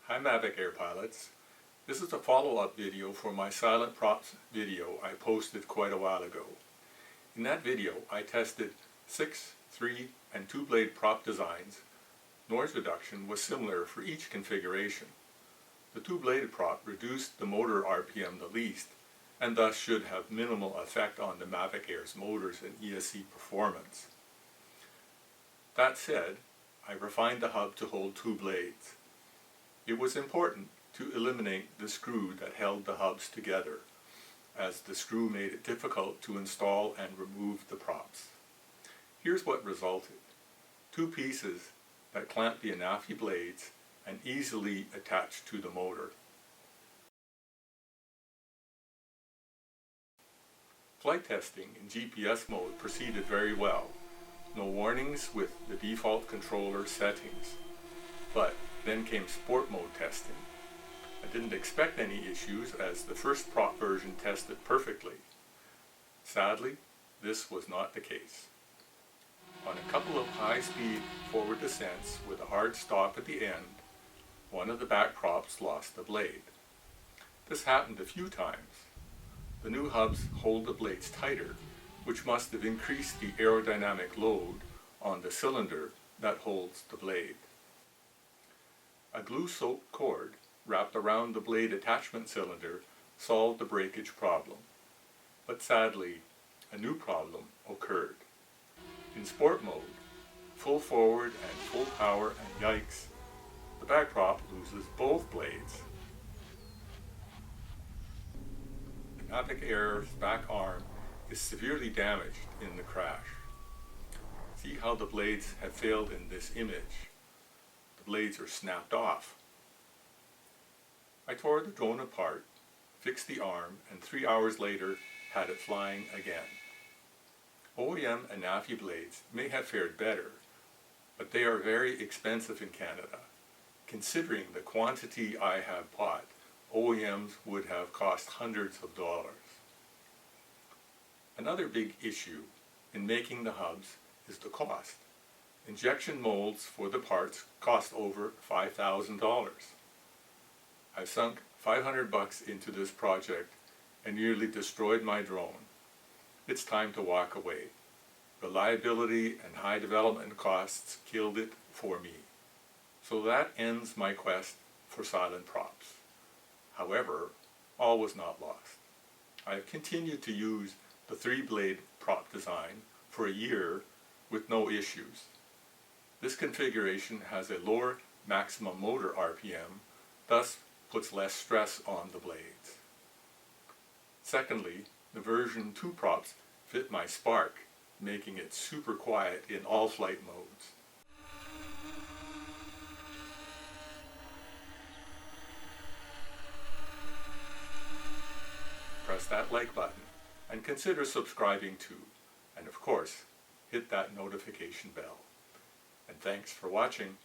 Hi Mavic Air pilots. This is a follow-up video for my silent props video I posted quite a while ago. In that video I tested 6, 3, and 2-blade prop designs. Noise reduction was similar for each configuration. The 2-bladed prop reduced the motor RPM the least and thus should have minimal effect on the Mavic Air's motors and ESC performance. That said, I refined the hub to hold 2 blades. It was important to eliminate the screw that held the hubs together, as the screw made it difficult to install and remove the props. Here's what resulted. 2 pieces that clamp the Anafi blades and easily attach to the motor. Flight testing in GPS mode proceeded very well. No warnings with the default controller settings. But then came sport mode testing. I didn't expect any issues as the first prop version tested perfectly. Sadly, this was not the case. On a couple of high-speed forward descents with a hard stop at the end, one of the back props lost the blade. This happened a few times. The new hubs hold the blades tighter, which must have increased the aerodynamic load on the cylinder that holds the blade. A glue-soaked cord wrapped around the blade attachment cylinder solved the breakage problem. But sadly, a new problem occurred. In sport mode, full forward and full power, and yikes, the back prop loses both blades. The Mavic Air's back arm is severely damaged in the crash. See how the blades have failed in this image. The blades are snapped off. I tore the drone apart, fixed the arm, and 3 hours later had it flying again. OEM Anafi blades may have fared better, but they are very expensive in Canada. Considering the quantity I have bought, OEMs would have cost hundreds of dollars. Another big issue in making the hubs is the cost. Injection molds for the parts cost over $5,000. I've sunk $500 into this project and nearly destroyed my drone. It's time to walk away. Reliability and high development costs killed it for me. So that ends my quest for silent props. However, all was not lost. I have continued to use the 3-blade prop design for a year with no issues. This configuration has a lower maximum motor RPM, thus puts less stress on the blades. Secondly, the version 2 props fit my Spark, making it super quiet in all flight modes. Press that like button and consider subscribing too. And of course, hit that notification bell. And thanks for watching.